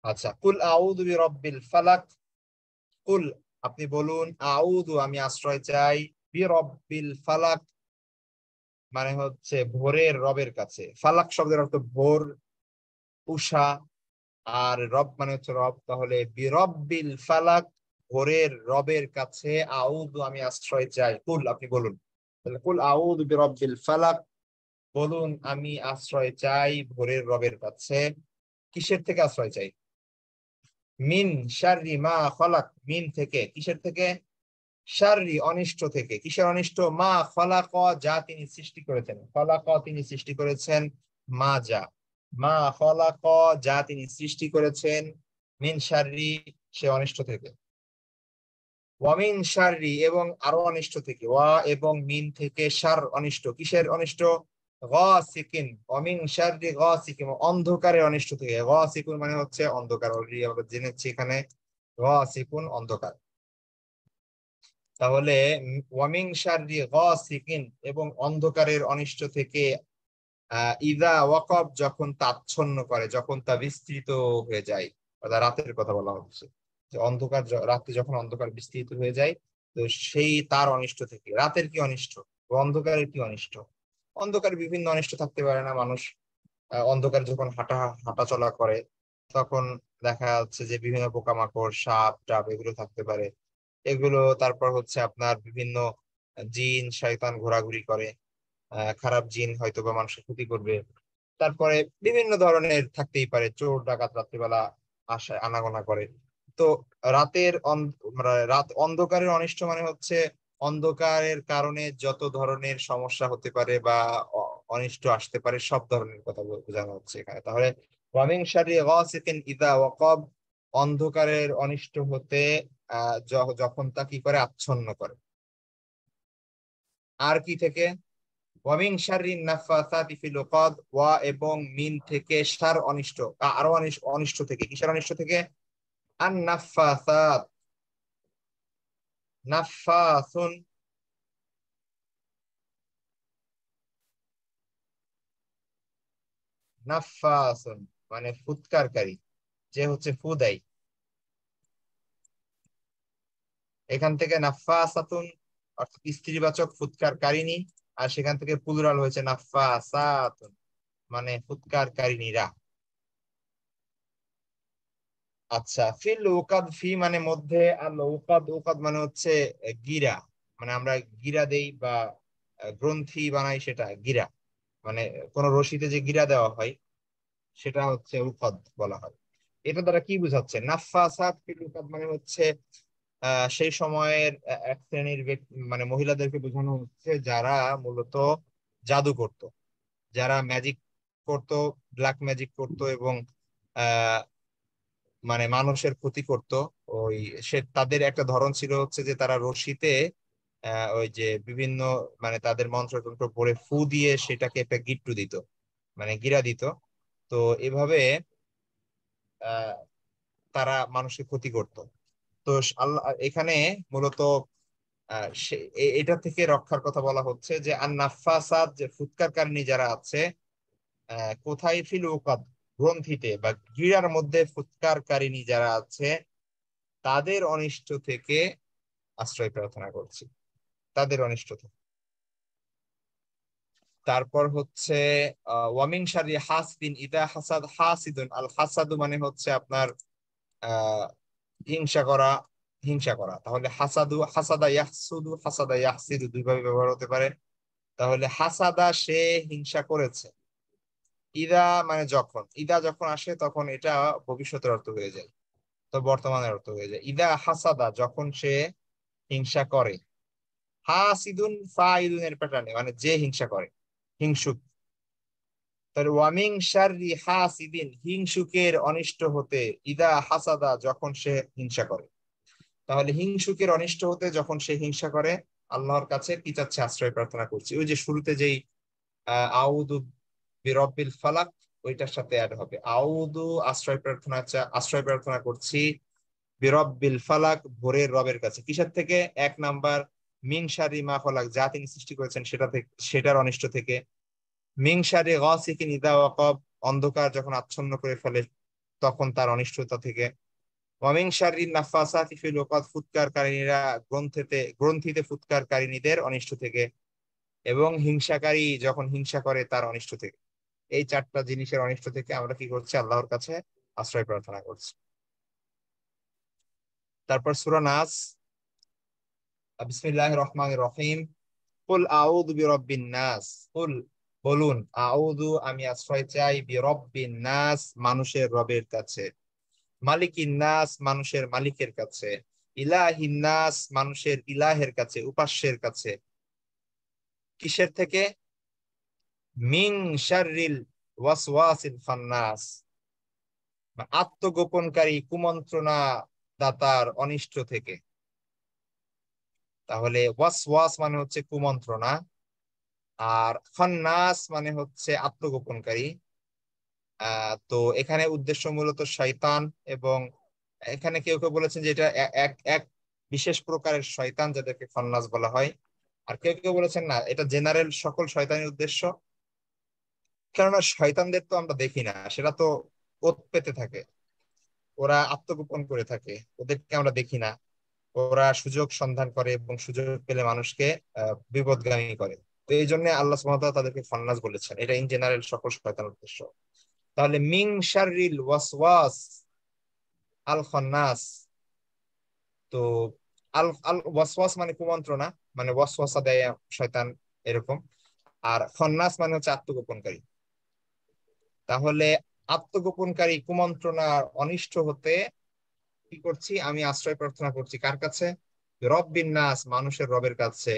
আচ্ছা, কুল আউযু বিরাব্বিল ফালাক, কুল আপনি বলুন, আউযু আমি আশ্রয় চাই, বিরাব্বিল ফালাক মানে হচ্ছে ভোরের রবের কাছে। ফালাক শব্দের অর্থ ভোর, উষা, আর রব মানে হচ্ছে রব। তাহলে বিরব্বিল ফালাক ভোরের রবের কাছে, আউযু আমি আশ্রয় চাই, কুল আপনি বলুন। তাহলে কুল আউযু বিরব্বিল ফালাক বলুন আমি আশ্রয় চাই ভোরের রবের কাছে। কিসের থেকে আশ্রয় চাই? মিন শাররি মা খলাক, মিন থেকে, কিসের থেকে? শাররি অনিষ্ট থেকে। কিসের অনিষ্ট? মা খলাক যা তিনি সৃষ্টি করেছেন, খলাক তিনি সৃষ্টি করেছেন, মা যা, মা খলাক যা তিনি সৃষ্টি করেছেন, মিন শাররি সে অনিষ্ট থেকে। ওয়ামিন শাররি এবং আরো অনিষ্ট থেকে, ওয়া এবং মিন থেকে, শার অনিষ্ট, কিসের অনিষ্ট? গাসিকিন, ওয়ামিন শাররি গাসিকিন অন্ধকারের অনিষ্ট থেকে। গাসিকুন মানে হচ্ছে অন্ধকার, অলরেডি আমরা জেনেছি এখানে, গাসিকুন অন্ধকার। তাহলে ওয়ামিন শাররি গাসিকিন এবং অন্ধকারের অনিষ্ট থেকে, ইদা ওয়াকাব যখন তাচ্ছন্ন করে, যখন তা বিস্তৃত হয়ে যায়, অর্থাৎ রাতের কথা বলা হচ্ছে, যে অন্ধকার রাতে যখন অন্ধকার বিস্তৃত হয়ে যায়, তো সেই তার অনিষ্ট থেকে রাতের কি অনিষ্ট, অন্ধকারের কি অনিষ্ট? অন্ধকারে বিভিন্ন অনিষ্ট থাকতে পারে না মানুষ? অন্ধকারে যখন হাঁটা চলা করে তখন দেখা যাচ্ছে যে বিভিন্ন পোকামাকড়, সাপ টাপ এগুলো থাকতে পারে। এগুলো তারপর হচ্ছে আপনার বিভিন্ন জিন শয়তান ঘোরাঘুরি করে। খারাপ জিন হয়তো বা মানুষের ক্ষতি করবে। তারপরে বিভিন্ন ধরনের থাকতেই পারে, চোর ডাকাত রাত্রিবেলা আসে আনাগোনা করে। তো রাত অন্ধকারের অনিষ্ট মানে হচ্ছে অন্ধকারের কারণে যত ধরনের সমস্যা হতে পারে বা অনিষ্ট আসতে পারে সব ধরনের কথা বোঝানো হচ্ছে এখানে। তাহলে ওয়ামিন শাররি গাসিকিন ইযা ওয়াকাব, অন্ধকারের অনিষ্ট হতে যখন তা কি করে, আচ্ছন্ন করে। আর কি থেকে? ওয়ামিন শাররিন নাফাসাতি ফিল উকাদ, ওয়া এবং মিন থেকে শার অনিষ্ট, আরো অনিষ্ট থেকে। কিসের অনিষ্ট থেকে? আন নাফাসাত, নাফাসুন, নাফাসুন মানে ফুৎকারকারী, যে হচ্ছে ফু দেয়। এখান থেকে নাফাসাতুন অর্থাৎ স্ত্রীবাচক ফুৎকারকারিনী, আর সেখান থেকে প্লুরাল হয়েছে নাফাসাতুন মানে ফুৎকারকারিনীরা। আচ্ছা, ফিল উকাদ, ফি মানে মধ্যে, আর উকাদ, উকাদ মানে হচ্ছে গিরা। মানে আমরা গিরা দেই বা গ্রন্থি বানাই, সেটা গিরা। মানে কোন রশিতে যে গিরা দেওয়া হয় সেটা হচ্ছে উকাদ বলা হয়। এটা দ্বারা কি বোঝাচ্ছে? নাফাসাত ফিল উকাদ মানে হচ্ছে সেই সময়ের এক শ্রেণীর মানে মহিলাদেরকে বোঝানো হচ্ছে যারা মূলত জাদু করত, যারা ম্যাজিক করত, ব্ল্যাক ম্যাজিক করত এবং মানে মানুষের ক্ষতি করত। ওই তাদের একটা ধরন ছিল হচ্ছে যে তারা রশিতে ওই যে বিভিন্ন মানে তাদের মন্ত্রতন্ত্র পড়ে ফু দিয়ে সেটাকে একটা গিট্টু দিত, মানে গিরা দিত। তো এভাবে আহ তারা মানুষের ক্ষতি করত। তো আল্লাহ এখানে মূলত এটা থেকে রক্ষার কথা বলা হচ্ছে যে আন্নাফাসাদ, যে ফুৎকারকারিনী যারা আছে, কোথায়? ফিল উকাদ, গ্রন্থিতে বা গিরার মধ্যে ফুৎকারকারিনী যারা আছে তাদের অনিষ্ট থেকে আশ্রয় প্রার্থনা করছি, তাদের অনিষ্ট থেকে। তারপর হচ্ছে ওয়ামিন শাররি হাসিদিন ইদা হাসাদ, হাসিদুন আল হাসাদু মানে হচ্ছে আপনার আহ হিংসা করা, হিংসা করা। তাহলে হাসাদু, হাসাদা ইয়াহসুদু, হাসাদা ইয়াহসিদু দুইভাবে ব্যবহার হতে পারে। তাহলে হাসাদা সে হিংসা করেছে, ইদা মানে যখন, ইদা যখন আসে তখন এটা ভবিষ্যতের অর্থ হয়ে যায়, তো বর্তমানের অর্থ হয়ে যায়। ইদা হাসাদা যখন সে হিংসা করে, হাসিদুন ফাইলুনের প্যাটার্নে মানে যে হিংসা করে, হিংসুক। তাহলে ওয়ামিং শাররি হাসিদিন, হিংসুকের অনিষ্ট হতে, ইদা হাসাদা যখন সে হিংসা করে। তাহলে হিংসুকের অনিষ্ট হতে যখন সে হিংসা করে আল্লাহর কাছে কি চাচ্ছে? আশ্রয় প্রার্থনা করছি। ওই যে শুরুতে যেই আউদু বিরব্বিল ফালাক, ওইটার সাথে অ্যাড হবে আউদু, আশ্রয় প্রার্থনা, আশ্রয় প্রার্থনা করছি বিরব্বিল ফালাক, ভোরের রবের কাছে। কিসের থেকে? এক নাম্বার মিং শারি মা ফলাক, যা তিনি সৃষ্টি করেছেন সেটা থেকে, সেটার অনিষ্ট থেকে। মিং শারি গাসিকিন ইদা ওয়াকাব, অন্ধকার যখন আচ্ছন্ন করে ফেলে তখন তার অনিষ্টতা থেকে। ওয়ামিং শাররিন নাফাসাতি ফিল উকাদ, ফুৎকারকারিনীরা গ্রন্থিতে ফুৎকারকারিনীদের অনিষ্ট থেকে। এবং হিংসাকারী যখন হিংসা করে তার অনিষ্ট থেকে। এই চারটা জিনিসের অনিষ্ট থেকে আমরা কি করছি? আল্লাহর কাছে আশ্রয় প্রার্থনা করছি। তারপর সূরা নাস, বিসমিল্লাহির রহমানির রহিম। কুল আউযু বিরাব্বিন নাস, কুল বলুন, আউযু আমি আশ্রয় চাই, বিরাব্বিন নাস মানুষের রবের কাছে, মালিকিন নাস মানুষের মালিকের কাছে, ইলাহিন নাস মানুষের ইলাহের কাছে, উপাস্যের কাছে। কিসের থেকে? মিন শাররিল ওয়াসওয়াসিল খান্নাস, আত্মগোপনকারী কুমন্ত্রণা দাতার অনিষ্ট থেকে। তাহলে ওয়াসওয়াস মানে হচ্ছে কুমন্ত্রণা, আর খান্নাস মানে হচ্ছে আত্মগোপনকারী। তো এখানে উদ্দেশ্য মূলত শয়তান। এবং এখানে কেউ কেউ বলেছেন যে এটা এক এক বিশেষ প্রকারের শয়তান যাদেরকে খান্নাস বলা হয়। আর কেউ কেউ বলেছেন না, এটা জেনারেল সকল শয়তানের উদ্দেশ্য। কেননা শয়তানদের তো আমরা দেখি না, সেটা তো ওত পেতে থাকে, ওরা আত্মগোপন করে থাকে, ওদেরকে আমরা দেখি না। ওরা সুযোগ সন্ধান করে এবং সুযোগ পেলে মানুষকে বিপদগামী করে। তো এই জন্য আল্লাহ সুবহানাহু ওয়া তাআলা তাদেরকে খন্নাস বলেছেন। এটা ইন জেনারেল সকল শয়তানের উদ্দেশ্য। তাহলে মিং শাররিল ওয়াসওয়াস আল খন্নাস। তো আল আল ওয়াসওয়াস মানে কুমন্ত্রণা, মানে ওয়াসওয়াসা দেয় শয়তান, এরকম। আর খন্নাস মানে হচ্ছে আত্মগোপনকারী। তাহলে আত্মগোপনকারী কুমন্ত্রণার অনিষ্ট হতে কি করছি? আমি আশ্রয় প্রার্থনা করছি কার কাছে? রব্বিন নাস, মানুষের রবের কাছে।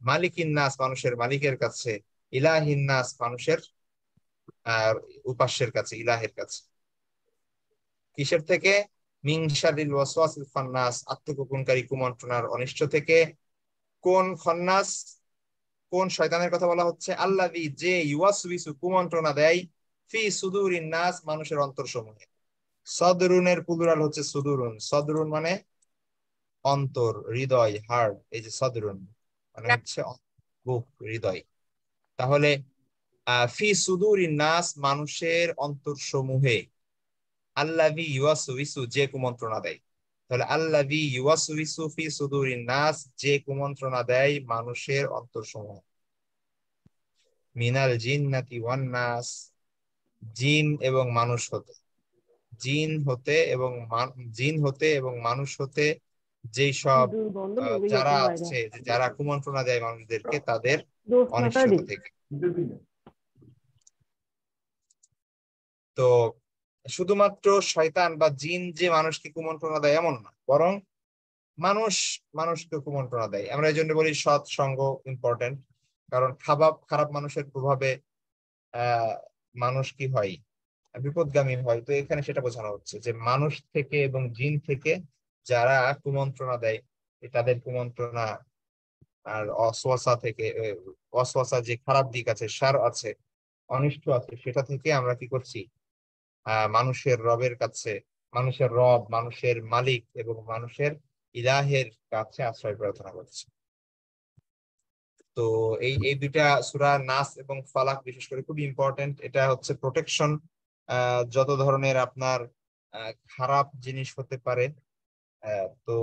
মালিকিন নাস, মানুষের মালিকের কাছে। ইলাহিন নাস, মানুষের আর উপাস্যের কাছে, ইলাহের কাছে। কিসের থেকে? মিন শাররিল ওয়াসওয়াসিল খান্নাস, আত্মগোপনকারী কুমন্ত্রণার অনিষ্ট থেকে। কোন খন্নাস? কোন শয়তানের কথা বলা হচ্ছে? আল্লাযী, যে ইউওয়াসউইসু, কুমন্ত্রণা দেয়, ফি সুদুরিন নাস, মানুষের অন্তরসমূহে। সদরুনের প্লুরাল হচ্ছে সুদুরুন। সদরুন মানে অন্তর, হৃদয়, হার্ট। এই যে সদরুন মানে হচ্ছে বুক, হৃদয়। তাহলে ফি সুদুরিন নাস, মানুষের অন্তরসমূহে। আল্লাযী ইউওয়াসউইসু, যে কুমন্ত্রণা দেয়। তাহলে আল্লাযী ইউওয়াসউইসু ফি সুদুরিন নাস, যে কুমন্ত্রণা দেয় মানুষের অন্তরসমূহে। মিনাল জিন্নাতি ওয়ান নাস, জিন এবং মানুষ হতে। জিন হতে এবং জিন হতে এবং মানুষ হতে যেই সব যারা আছে, যে যারা কুমন্ত্রণা দেয় মানুষদেরকে, তাদের অনিষ্টতা থেকে। তো শুধুমাত্র শয়তান বা জিন যে মানুষকে কুমন্ত্রণা দেয় এমন না, বরং মানুষ মানুষকে কুমন্ত্রণা দেয়। আমরা এই জন্য বলি সৎ সঙ্গ ইম্পর্টেন্ট। কারণ খারাপ খারাপ মানুষের প্রভাবে আহ মানুষ কি হয়? বিপদগামী হয়। তো এখানে সেটা বোঝানো হচ্ছে যে মানুষ থেকে এবং জিন থেকে যারা কুমন্ত্রণা দেয়, তাদের কুমন্ত্রণা আর অসওয়াসা থেকে, অসওয়াসা যে খারাপ দিক আছে, সার আছে, অনিষ্ট আছে, সেটা থেকে আমরা কি করছি? মানুষের রবের কাছে, মানুষের রব, মানুষের মালিক এবং মানুষের ইলাহের কাছে আশ্রয় প্রার্থনা করছি। তো এই এই দুইটা সূরা নাস এবং ফালাক বিশেষ করে খুব ইম্পর্টেন্ট। এটা হচ্ছে প্রোটেকশন। যত ধরনের আপনার খারাপ জিনিস হতে পারে, তো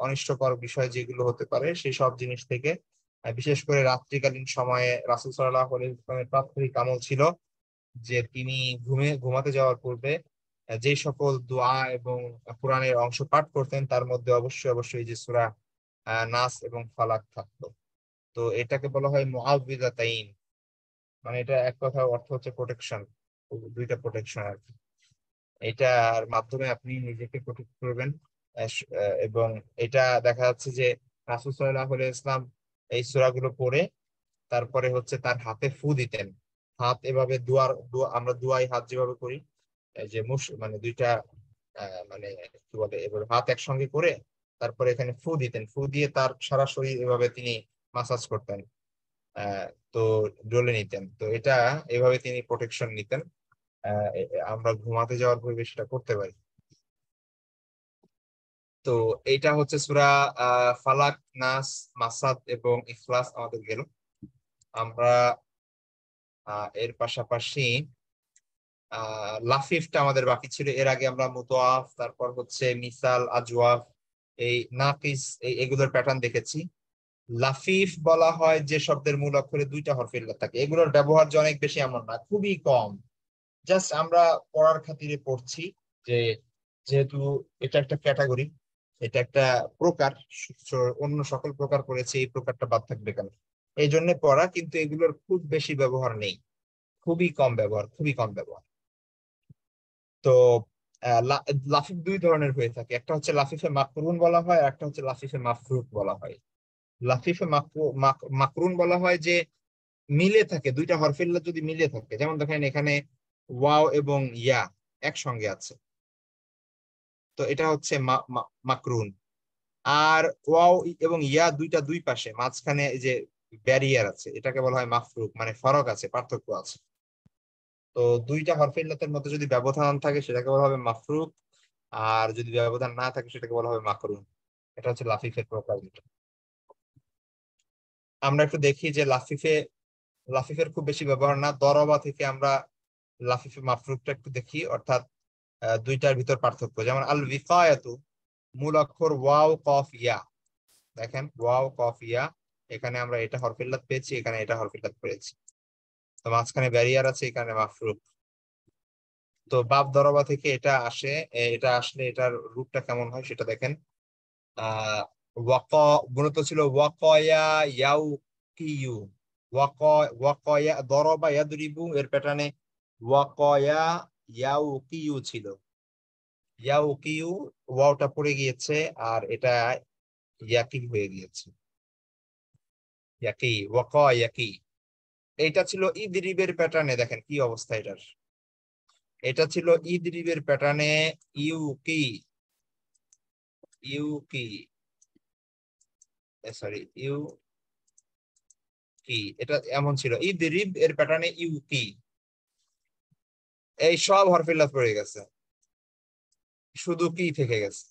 অনিষ্টকর বিষয় যেগুলো হতে পারে, সেই সব জিনিস থেকে, বিশেষ করে রাত্রিকালীন সময়ে রাসূল সাল্লাল্লাহু আলাইহি ওয়াসাল্লামের প্রাথমিক আমল ছিল যে তিনি ঘুমাতে যাওয়ার পূর্বে যে সকল দোয়া এবং কোরআনের অংশ পাঠ করতেন, তার মধ্যে অবশ্যই অবশ্যই যে সূরা নাস এবং ফালাক থাকতো। তো এটাকে বলা হয় মুআউযিযাতাইন। মানে এটা এক কথা অর্থ হচ্ছে প্রোটেকশন, দুইটা প্রোটেকশন আর কি। এটার মাধ্যমে আপনি নিজেকে প্রোটেক্ট করবেন। এবং এটা দেখা যাচ্ছে যে রাসূল সাল্লাল্লাহু আলাইহি ওয়াসাল্লাম এই সূরাগুলো পড়ে তারপরে হচ্ছে তার হাতে ফু দিতেন। হাত এভাবে আমরা দুয়াই হাত যেভাবে করি, এই যে মানে দুইটা মানে কি বলে, এবার হাত একসঙ্গে করে তারপরে এখানে ফু দিতেন। ফু দিয়ে তার সারা শরীর এভাবে তিনি মাসাজ করতেন, আহ তো ডলে নিতেন। তো এটা এভাবে তিনি প্রোটেকশন নিতেন। আমরা ঘুমাতে যাওয়ার পূর্বে সেটা করতে পারি। তো এইটা হচ্ছে সূরা ফালাক, নাস, মাসাদ এবং ইখলাস আমাদের গেল। আমরা এর পাশাপাশি লাফিফটা আমাদের বাকি ছিল। এর আগে আমরা মুতওয়াফ, তারপর হচ্ছে মিসাল, আজওয়াফ, এই নাকিস, এগুলোর প্যাটার্ন দেখেছি। লাফিফ বলা হয় যে শব্দের মূল অক্ষরে দুইটা হরফ ইল্লাত থাকে। এগুলোর ব্যবহার যে অনেক বেশি এমন না, খুবই কম। জাস্ট আমরা পড়ার খাতিরে পড়ছি যে যেহেতু এটা একটা ক্যাটাগরি, এটা একটা প্রকার, অন্য সকল প্রকার পড়েছে, এই প্রকারটা বাদ থাকবে কেন, এই জন্য পড়া। কিন্তু এগুলোর খুব বেশি ব্যবহার নেই, খুবই কম ব্যবহার, খুবই কম ব্যবহার। তো লাফিফ দুই ধরনের হয়ে থাকে। একটা হচ্ছে লাফিফে মাকরুন বলা হয়, আর একটা হচ্ছে লাফিফে মাফরুক বলা হয়। লাফিফে মাকরুন বলা হয় যে মিলে থাকে, দুইটা হরফিল্লা যদি মিলে থাকে। যেমন দেখেন এখানে ওয়াও এবং ইয়া একসঙ্গে আছে, তো এটা হচ্ছে মাকরুন। আর ওয়াও এবং ইয়া দুইটা দুই পাশে, মাঝখানে এই যে ব্যারিয়ার আছে, এটাকে বলা হয় মাফরুক, মানে ফরক আছে, পার্থক্য আছে। তো দুইটা হরফে ইল্লাতের মধ্যে যদি ব্যবধান থাকে সেটাকে বলা হবে মাফরুক, আর যদি ব্যবধান না থাকে সেটাকে বলা হবে মাকরুন। এটা হচ্ছে লাফিফের প্রকার দুটো। আমরা একটু দেখি যে লাফিফের খুব বেশি ব্যবহার না। দরবা থেকে আমরা লাফিফে মাফরুকটা একটু দেখি, অর্থাৎ দুইটার ভিতর পার্থক্য। যেমন আল বিকায়াতু, মূল অক্ষর ওয়াও কফ ইয়া। দেখেন ওয়াও কফ ইয়া, এখানে আমরা এটা হরফে ইল্লাত পেয়েছি, এখানে এটা হরফে ইল্লাত পেয়েছি। তো মাঝখানে ব্যারিয়ার আছে, এখানে মাফরুক। তো বাপ দরবা থেকে এটা আসে, এটা আসলে এটার রূপটা কেমন হয় সেটা দেখেন। আহ ওয়াক গুণিত ছিল ওয়াকয়া ইয়াউ কিউ। ওয়াকয়া দরবা ইয়াদরিবু এর প্যাটার্নে ওয়াকয়া ইয়াউ কিউ ছিল। ইয়াউ কিউ ওয়াওটা পড়ে গিয়েছে, আর এটা ইয়াকি হয়ে গিয়েছে। ইয়াকি ওয়াকয়াকি। এটা ছিল ইদরিবের প্যাটার্নে, দেখেন কি অবস্থা এটার। এটা ছিল ইদরিবের প্যাটার্নে ইউ কি, ইউ কি, সরি ইউ কি, এটা এমন ছিল ইদরিব এর প্যাটার্নে ইউ কি। এই সব হরফে ইল্লাত পড়ে গেছে, শুধু কি থেকে গেছে।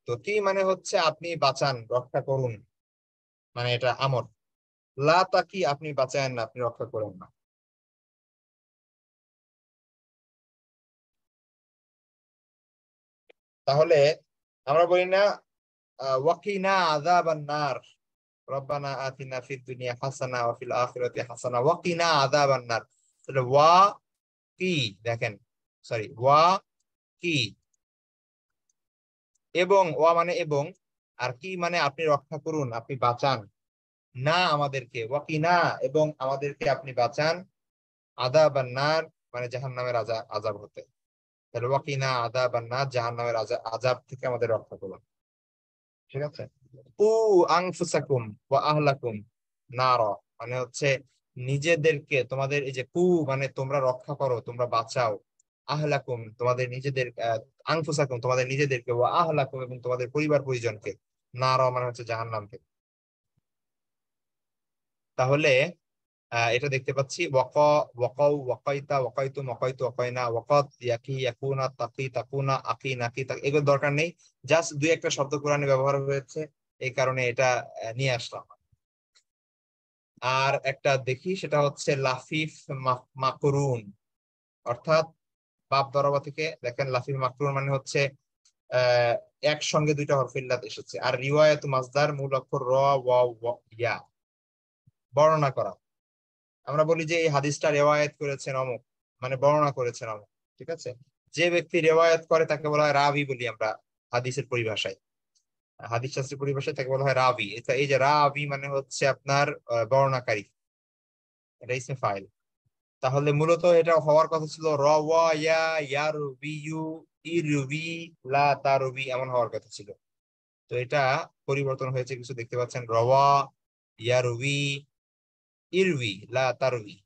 তো কি মানে হচ্ছে আপনি বাঁচান, রক্ষা করুন, মানে এটা আমর। লা তাকি আপনি বাঁচায়েন না, আপনি রক্ষা করেন না। তাহলে আমরা বলি না ওয়াকিনা আযাবান নার, রব্বানা আতিনা ফিদ দুনিয়া হাসানা ওয়া ফিল আখিরাতি হাসানা ওয়াকিনা আযাবান নার। তাহলে ওয়া কি, দেখেন সরি ওয়া কি, এবং ওয়া মানে এবং, আর কি মানে আপনি রক্ষা করুন, আপনি বাঁচান না আমাদেরকে, ওয়াকিনা এবং আমাদেরকে আপনি বাঁচান, আযাবান নার মানে জাহান্নামের আযাব হতে। তাহলে ওয়াকিনা আযাবান নার, জাহান্নামের আযাব থেকে আমাদের রক্ষা করুন। ঠিক আছে। কু আনফুসাকুম ওয়া আহলাকুম নারা, মানে হচ্ছে নিজেদেরকে, তোমাদের এই যে কু মানে তোমরা রক্ষা করো, তোমরা বাঁচাও, আহলাকুম তোমাদের নিজেদের, আনফুসাকুম তোমাদের নিজেদেরকে, ওয়া আহলাকুম এবং তোমাদের পরিবার পরিজনকে, নারা মানে হচ্ছে জাহান্নাম থেকে। তাহলে এটা দেখতে পাচ্ছি ওয়াকাউ ওয়াকাইতা ওয়াকাইতুম ওয়াকাইতু ওয়াকাইনা ওয়াকাত ইয়াকি ইয়াকুনা তাকি তাকুনা আকি নাকি এগুলো দরকার নেই, জাস্ট দুই একটা শব্দ কোরআনে ব্যবহার হয়েছে, এই কারণে এটা নিয়ে আসলাম। আর একটা দেখি, সেটা হচ্ছে লাফিফ মাকরুন, অর্থাৎ বাপ দরবা থেকে দেখেন লাফিফ মাকরুন মানে হচ্ছে আহ একসঙ্গে দুইটা হরফ ইল্লাত এসেছে। আর রিওয়ায়াত মাসদার মূল অক্ষর র ওয়া ইয়া, বর্ণনা করা। আমরা বলি যে এই হাদিসটা রেওয়ায়েত করেছেন অমুক, মানে বর্ণনা করেছেন অমুক। ঠিক আছে। যে ব্যক্তি রেওয়ায়েত করে তাকে বলা হয় রাবি বলি আমরা হাদিসের পরিভাষায়, হাদিস শাস্ত্রের পরিভাষায় তাকে বলা হয় রাবি। এই যে রাবি মানে হচ্ছে আপনার বর্ণনাকারী, এটা ইসমে ফাইল। তাহলে মূলত এটা হওয়ার কথা ছিল রওয়া ইয়া ইয়ারবিয়ু ইরবি লা তারবি, এমন হওয়ার কথা ছিল। তো এটা পরিবর্তন হয়েছে কিছু, দেখতে পাচ্ছেন রওয়া ইয়ারবি ইরবি লা তারবি।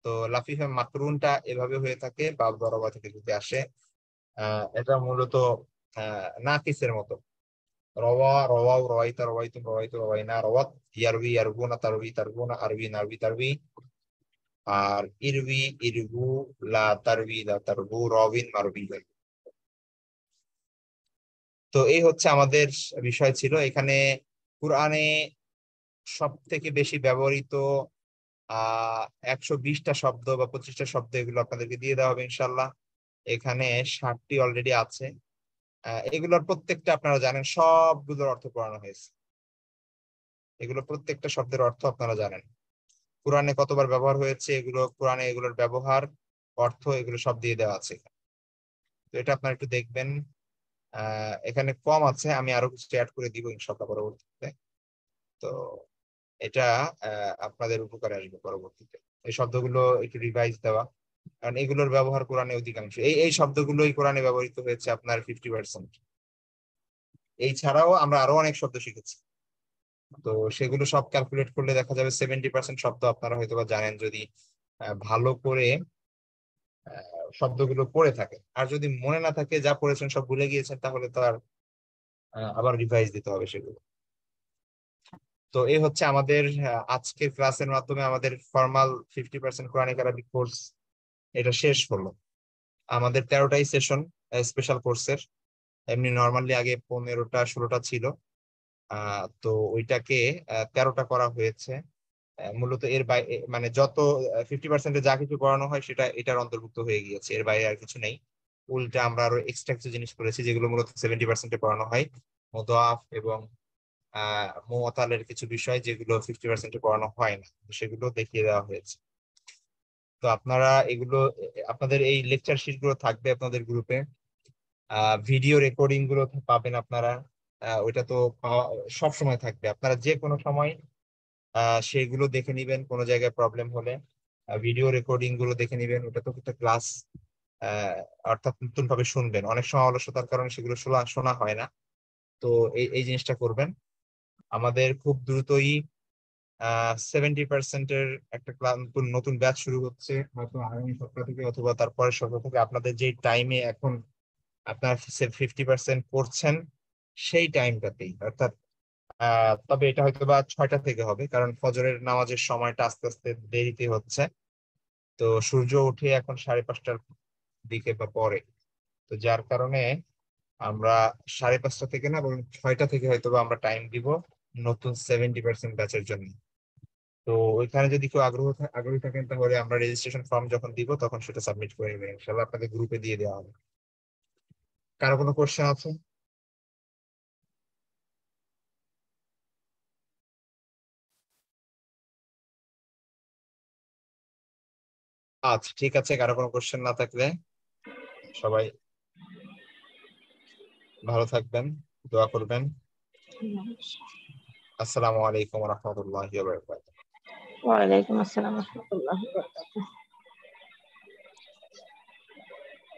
তো লাফিফে মাকরুনটা এভাবে হয়ে থাকে বাব বরাবর থেকে যদি আসে। এটা মূলত নাকিসের মতো। রওয়া রওয়াও রওয়াইতা রওয়াইতুম রওয়াইতু রওয়াইনা রওয়াত ইয়ারবি ইয়ারবুনা তারবি তারবুনা আরবি নারবি তারবি। আর ইরবি ইরবু লা তারবি লা তারবু রবিন মারবি। তো এই হচ্ছে আমাদের বিষয় ছিল এখানে। কুরআনে সব থেকে বেশি ব্যবহৃত 120টা শব্দ বা 25টা শব্দ, এগুলো আপনাদেরকে দিয়ে দেওয়া হবে ইনশাল্লাহ। এখানে 60টি অলরেডি আছে। এগুলোর প্রত্যেকটা আপনারা জানেন, সবগুলোর অর্থ পড়ানো হয়েছে। এগুলো প্রত্যেকটা শব্দের অর্থ আপনারা জানেন, কোরআনে কতবার ব্যবহার হয়েছে এগুলো, কোরআনে এগুলোর ব্যবহার, অর্থ, এগুলো সব দিয়ে দেওয়া আছে। তো এটা আপনারা একটু দেখবেন। এখানে কম আছে, আমি আরো কিছু অ্যাড করে দিব ইনশাআল্লাহ পরবর্তীতে। তো এটা আপনাদের উপকারে আসবে পরবর্তীতে, এই শব্দগুলো একটু রিভাইজ দেওয়া, কারণ এগুলোর ব্যবহার কোরআনে অধিকাংশ, এই শব্দগুলোই কোরআনে ব্যবহৃত হয়েছে আপনার 50%। এই ছাড়াও আমরা আরো অনেক শব্দ শিখেছি, তো সেগুলো সব ক্যালকুলেট করলে দেখা যাবে 70% শব্দ আপনারা হয়তোবা জানেন, যদি ভালো করে শব্দগুলো পড়ে থাকে। আর যদি মনে না থাকে, যা পড়েছেন সব ভুলে গিয়েছেন, তাহলে তো আর আবার রিভাইজ দিতে হবে সেগুলো। তো এই হচ্ছে আমাদের আজকের ক্লাসের মাধ্যমে আমাদের ফর্মাল 50% কোরআনিক আরবিক কোর্স এটা শেষ হলো। আমাদের 13টাই সেশন স্পেশাল কোর্সের, এমনি নর্মালি আগে 15টা 16টা ছিল। তো ওইটাকে 13টা করা হয়েছে। মূলত এর বাইরে মানে যত 50%-এ যা কিছু করানো হয় সেটা এটার অন্তর্ভুক্ত হয়ে গিয়েছে, এর বাইরে আর কিছু নেই। উল্টে আমরা আরো এক্সট্রা কিছু জিনিস করেছি যেগুলো মূলত 70% পড়ানো হয়, মুদাফ এবং মুআতালের কিছু বিষয় যেগুলো 50% পড়ানো হয় না, সেগুলো দেখিয়ে দেওয়া হয়েছে। তো আপনারা এগুলো আপনাদের এই লেকচার শিট গুলো থাকবে আপনাদের গ্রুপে। ভিডিও রেকর্ডিং গুলো পাবেন আপনারা। ওইটা তো সব সময় থাকবে, আপনারা যে কোনো সময় সেগুলো দেখে নিবেন। কোনো জায়গায় প্রবলেম হলে ভিডিও রেকর্ডিং গুলো দেখে নিবেন। ওটা তো একটা ক্লাস, অর্থাৎ নতুন ভাবে শুনবেন। অনেক সময় অলসতার কারণে সেগুলো শোনা শোনা হয় না। তো এই জিনিসটা করবেন। আমাদের খুব দ্রুতই 70%-এর একটা নতুন নতুন ব্যাচ শুরু হচ্ছে, হয়তো আগামী সপ্তাহ থেকে অথবা তারপরের সপ্তাহ থেকে। আপনাদের যে টাইমে এখন আপনার 50% পড়ছেন সেই টাইমটাতেই, অর্থাৎ তবে এটা হয়তো বা 6টা থেকে হবে, কারণ ফজরের নামাজের সময়টা আস্তে আস্তে দেরিতে হচ্ছে। তো সূর্য উঠে এখন 5:30টার দিকে বা পরে। তো যার কারণে আমরা 5:30 থেকে না, বরং 6টা থেকে হয়তো বা আমরা টাইম দিব নতুন 70% ব্যাচের জন্য। তো ওইখানে যদি কেউ আগ্রহী থাকেন, তাহলে আমরা রেজিস্ট্রেশন ফর্ম যখন দিব তখন সেটা সাবমিট করে নেবেন, ইনশাল্লাহ আপনাদের গ্রুপে দিয়ে দেওয়া হবে। কারো কোনো কোশ্চেন আছে? আচ্ছা, ঠিক আছে। কারো কোনো কোশ্চেন না থাকলে সবাই ভালো থাকবেন, দোয়া করবেন। আসসালামু আলাইকুম ওয়া রাহমাতুল্লাহি ওয়া বারাকাতুহু। ওয়ালাইকুম আসসালাম ওয়া রাহমাতুল্লাহি ওয়া বারাকাতুহু।